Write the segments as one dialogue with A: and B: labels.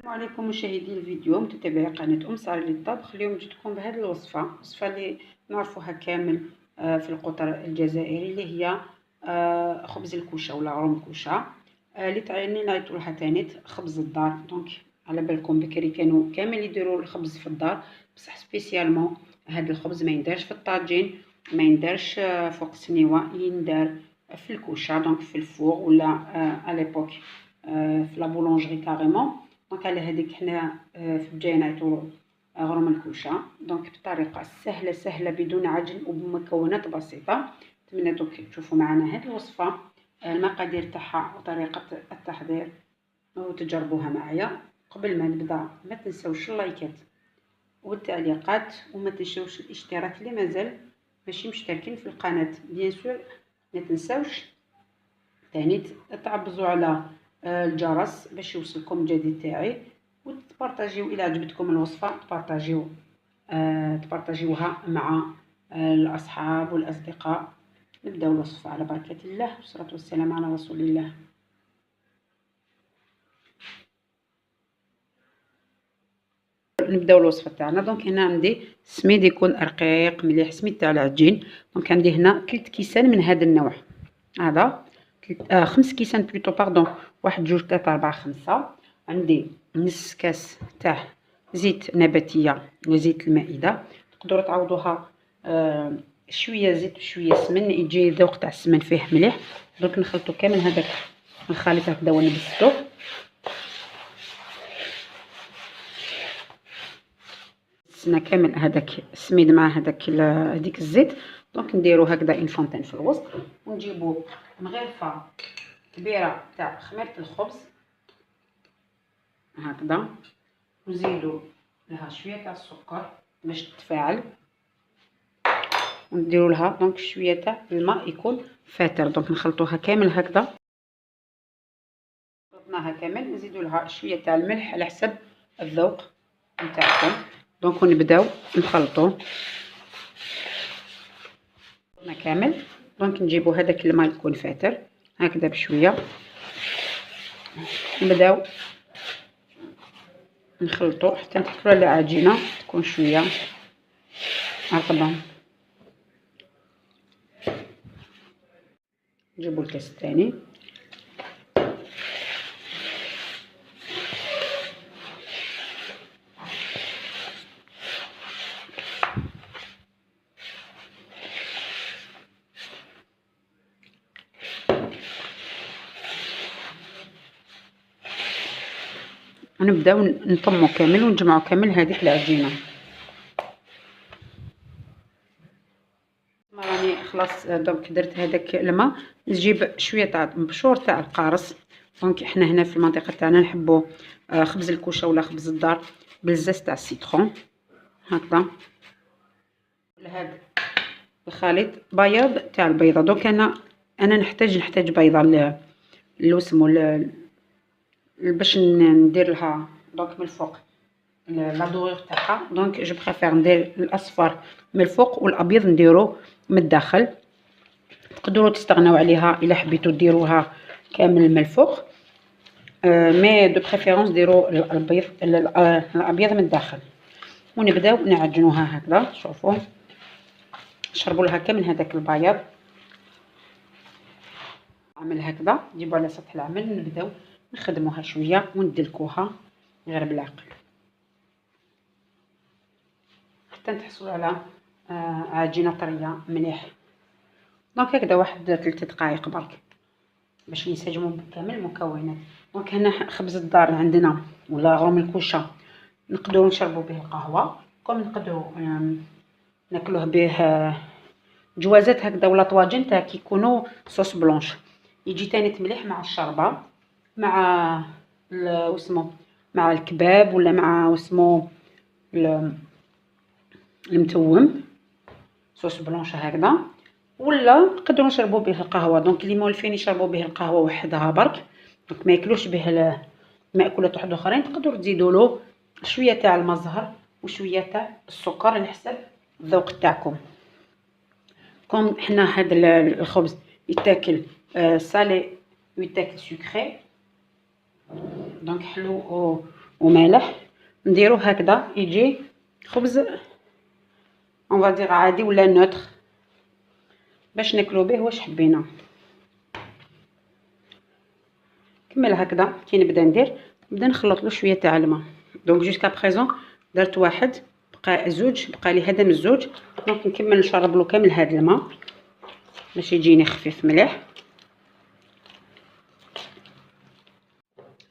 A: السلام عليكم مشاهدي الفيديو متابعي قناة سارة للطبخ. اليوم جيتكم بهذه الوصفة اللي نعرفوها كامل في القطر الجزائري، اللي هي خبز الكوشه ولا عروم الكوشه، اللي تعني نعيطوا لها تانيت خبز الدار. دونك على بالكم بكري كانوا كامل يديروا الخبز في الدار، بصح سبيسيالمون هذا الخبز ما يندارش في الطاجين، ما يندارش فوق السنيوه، يندار في الكوشه دونك في الفور ولا على ليبوك في لا بولونجري كاريمون. دونك على هذيك حنا في الجاي نعيطولو غرم الكوشه. دونك بطريقه سهله بدون عجن وبمكونات بسيطه. نتمنى دوك تشوفوا معنا هذه الوصفه، المقادير تاعها وطريقه التحضير وتجربوها معايا. قبل ما نبدا ما تنسوش اللايكات والتعليقات، وما تنسوش الاشتراك اللي مازال ماشي مشتركين في القناه. بيان سور ما تنسوش تاني تعبزوا على الجرس باش يوصلكم الجديد تاعي، وتبارطاجيو الى عجبتكم الوصفه، تبارطاجيوها مع الاصحاب والاصدقاء. نبداو الوصفه على بركه الله والصلاه والسلام على رسول الله. نبداو الوصفه تاعنا. دونك هنا عندي سميد يكون رقيق مليح، سميد تاع العجين. دونك عندي هنا 3 كيسان من هذا النوع، هذا 5 كيسان بلوتو باردون، 1 2 3 4 5. عندي نص كاس تاع زيت نباتيه وزيت المائده، تقدروا تعوضوها شويه زيت وشويه سمن، يجي الذوق تاع السمن فيه مليح. دونك نخلطوا كامل هذاك الخليط هكذا ونبسطوه. سنا كامل هذاك السميد مع هذيك الزيت. دونك نديرو هكذا اون فونتين في الوسط، ونجيبو مغرفه كبيره تاع خميره الخبز هكذا، نزيدو لها شويه تاع السكر باش تتفاعل، ونديرو لها دونك شويه تاع الماء يكون فاتر. دونك نخلطوها كامل هكذا، خلطناها كامل، نزيدو لها شويه تاع الملح على حسب الذوق نتاعكم. دونك نبداو نخلطو كامل. دونك نجيبو هذاك الماء يكون فاتر هكذا بشويه، نبداو نخلطو حتى نحصلوا على عجينه تكون شويه رطبه. نجيبو الكاس الثاني، ونبداو نطمو كامل ونجمعو كامل هذيك العجينه. راني خلاص دونك درت هذاك الماء، نجيب شويه تاع مبشور تاع القارص. دونك احنا هنا في المنطقه تاعنا نحبوا خبز الكوشه ولا خبز الدار بالزاز تاع السيترون هكذا. لهذا الخليط بياض تاع البيضه. دونك انا نحتاج بيضه لو سمو باش ندير لها دونك من الفوق لا دوريغ تاعها. دونك جو بريفير ندير الاصفر من الفوق والابيض نديرو من الداخل. تقدروا تستغناو عليها الا حبيتوا ديروها كامل من الفوق، مي دو بريفيرونس ديروا الابيض من الداخل. ونبداو نعجنوها هكذا. شوفوا نشربوا لها كامل هذاك البياض. عمل هكذا نجيبو على سطح العمل، نبداو نخدموها شويه وندلكوها غير بالعقل حتى نحصلوا على عجينه طريه مليح. دونك هكذا واحد 3 دقائق برك باش ينسجموا بكامل المكونات. دونك هنا خبز الدار عندنا ولا غرم الكوشه، نقدروا نشربوا به القهوه، كوم نقدروا ناكلوه به جوازات هكذا ولا طواجن تاع كيكونوا صوص بلونش، يجي تاني مليح مع الشربه، مع واسمو مع الكباب ولا مع واسمو المتوم صوص بلونش هكذا، ولا نقدروا نشربوا به القهوه. دونك اللي مولفين يشربوا به القهوه وحدها برك، دونك ما ياكلوش به ماكولات واحد اخرين. تقدروا تزيدوا له شويه تاع المزهر وشويه تاع السكر على حسب الذوق تاعكم. كوم حنا هذا الخبز يتاكل سالي ويتاكل سكري، دونك حلو ومالح، نديرو هكذا يجي خبز اون فادير عادي ولا نوتر باش ناكلو به واش حبينا. كمل هكذا كي نبدا نبدا نخلط له شويه تاع الماء. دونك جوسكا بريزون درت واحد، بقى زوج، بقى لي هذا من الزوج. دونك نكمل نشرب له كامل هذا الماء باش يجيني خفيف مليح.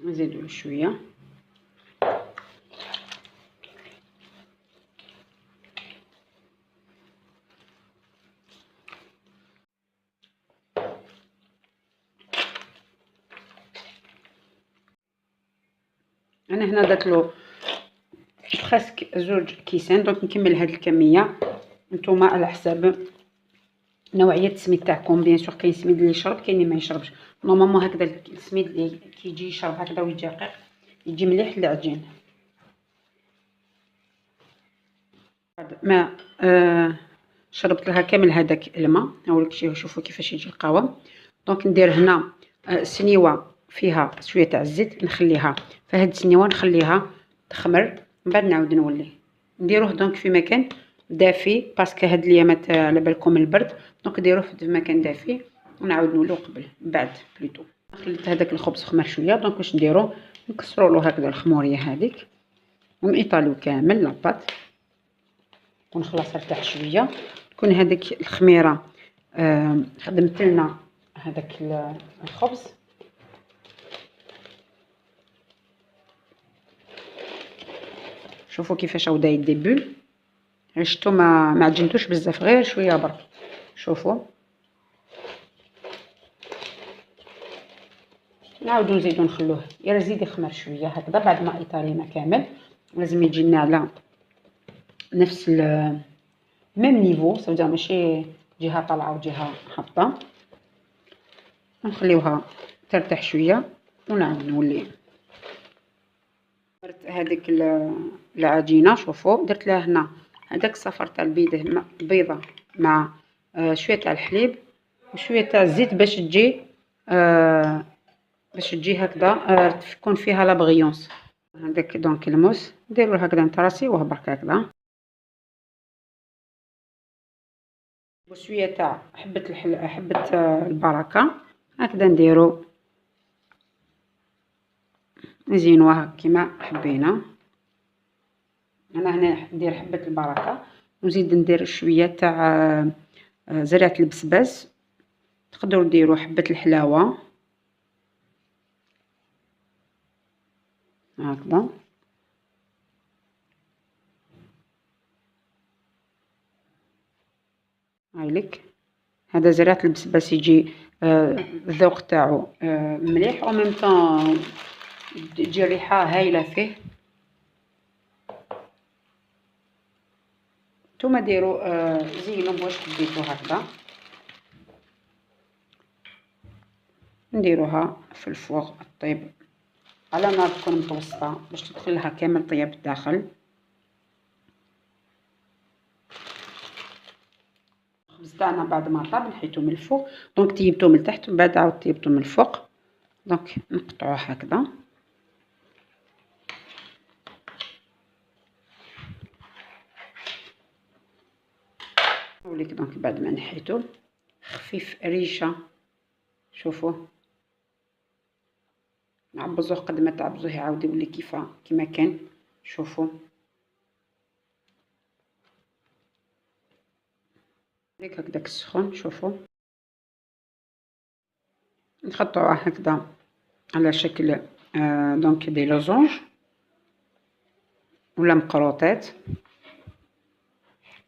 A: نزيدو شويه. انا هنا درت له بريسك زوج كيسان. دونك نكمل هاد الكميه. نتوما على حساب نوعيه السميد تاعكم. بيان سور كاين سميد اللي يشرب، كاين اللي ما يشربش. نورمالمون هكذا السميد اللي كيجي يشرب هكذا ويجي رقيق يجي مليح للعجين. بعد ما شربت لها كامل هذاك الماء، نوريك شوفوا كيفاش يجي القوام. دونك ندير هنا سنيوه فيها شويه تاع الزيت، نخليها في هاد السنيوه نخليها تخمر. من بعد نعاود نولي نديروه دونك في مكان دافي باسكو هاد الايامات على بالكم البرد. دونك ديروه في مكان دافي ونعاود نوليو قبل بعد بليتو. خليت هذاك الخبز خمر شويه. دونك واش نديرو نكسروا له هكذا الخموريه هذيك ونيطاليو كامل لاباط ونخلص ارتاح شويه. تكون هذيك الخميره خدمت لنا هذاك الخبز. شوفوا كيفاش ودا يدي بول. عشتو ما عجنتوش بزاف، غير شويه برك. شوفوا نعاودو نزيدو نخلوه يزيد يخمر شويه هكذا. بعد ما ايطالينا كامل لازم يجي لنا على نفس ميم نيفو، سواء ماشي جهه طالعه وجهه هابطه. نخليوها ترتاح شويه ونعاود نولي. درت هذيك العجينه. شوفوا درت لها هنا هذاك الصفر تاع البيضه مع شويه تاع الحليب وشويه تاع الزيت باش تجي هكذا تكون فيها لا بغيونس. هذاك دونك الموس نديرو هكذا نتراسيوه برك هكذا. وشويه تاع حبه البركه هكذا نديرو نزينوها كيما حبينا. انا هنا ندير حبه البركه ونزيد ندير شويه تاع زرعه البسباس. تقدروا ديروا حبه الحلاوه هكذا. هايليك هذا زرعه البسباس يجي الذوق تاعو مليح او ميم طون تجي ريحه هايله فيه. نتوما ديروا زينوا واش حبيتو هكذا. نديروها في الفوغ طيب على نار تكون متوسطه باش تدخل لها كامل طياب الداخل. الخبز تاعنا بعد ما طاب نحيتو من الفوق. دونك طيبتو من تحت ومن بعد عاود طيبتو من الفوق. دونك نقطعوه هكذا. نوريك دونك بعد ما نحيتو خفيف ريشه. شوفوا نعبزوه قد ما تعبزوه يعاود يولي كيما كان. شوفوا هيك هكذاك السخون. شوفوا نقطعوه هكذا على شكل دونك دي لوزونج ولا مقروطات.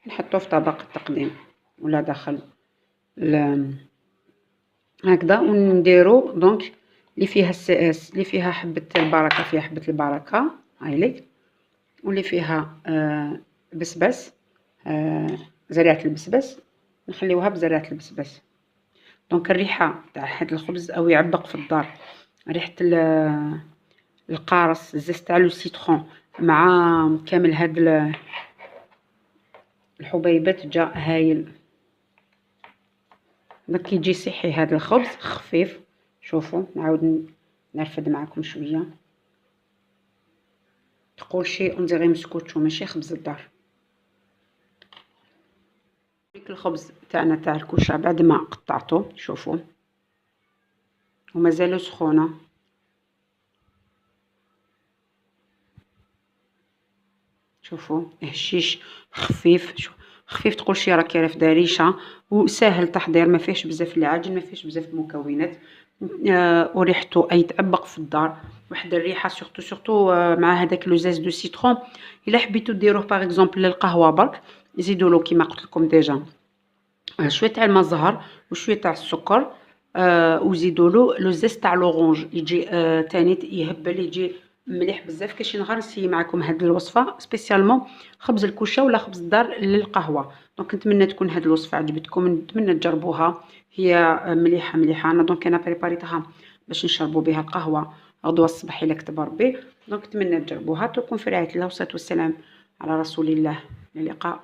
A: نحطوه في طبق التقديم ولا داخل هكذا. ونديرو دونك اللي فيها الساس اللي فيها حبه البركه فيها حبه البركه هايليك. واللي فيها بسباس زريعه البسباس نخليوها بزريعه البسباس. دونك الريحه تاع هاد الخبز او يعبق في الدار ريحه القارص الزيت تاع لو سيترون مع كامل هاد الحبيبات جا هايل. دونك كيجي صحي هذا الخبز خفيف. شوفوا نعاود نرفد معكم شويه. تقول شي انديغي مسكوتشو ماشي خبز الدار. ديك الخبز تاعنا تاع الكوشه بعد ما قطعته شوفوا ومازالو سخونه. شوفوا هشيش خفيف، خفيف تقول شي راه كيرف داريشه وسهل التحضير، ما فيهش بزاف العجن، ما فيهش بزاف المكونات. وريحته اي تعبق في الدار، واحد الريحه سورتو مع هذاك لو زاز دو سيترون. الا حبيتو ديروه باغ اكزومبل للقهوه برك زيدوا له كيما قلت لكم ديجا شويه تاع الماء الزهر وشويه تاع السكر، وزيدوا له لو زيز تاع لورانج يجي تاني يهبل، يجي مليح بزاف. كاين شي نهار نسيي معكم هاد الوصفه سبيسيالمون خبز الكوشه ولا خبز الدار للقهوه. دونك نتمنى تكون هاد الوصفه عجبتكم، نتمنى تجربوها، هي مليحه مليحه. انا دونك انا بريباريتها باش نشربوا بها القهوه غدوه الصباح الا كتب ربي. دونك نتمنى تجربوها. تكون في رعايه الله والصلاه والسلام على رسول الله. الى اللقاء.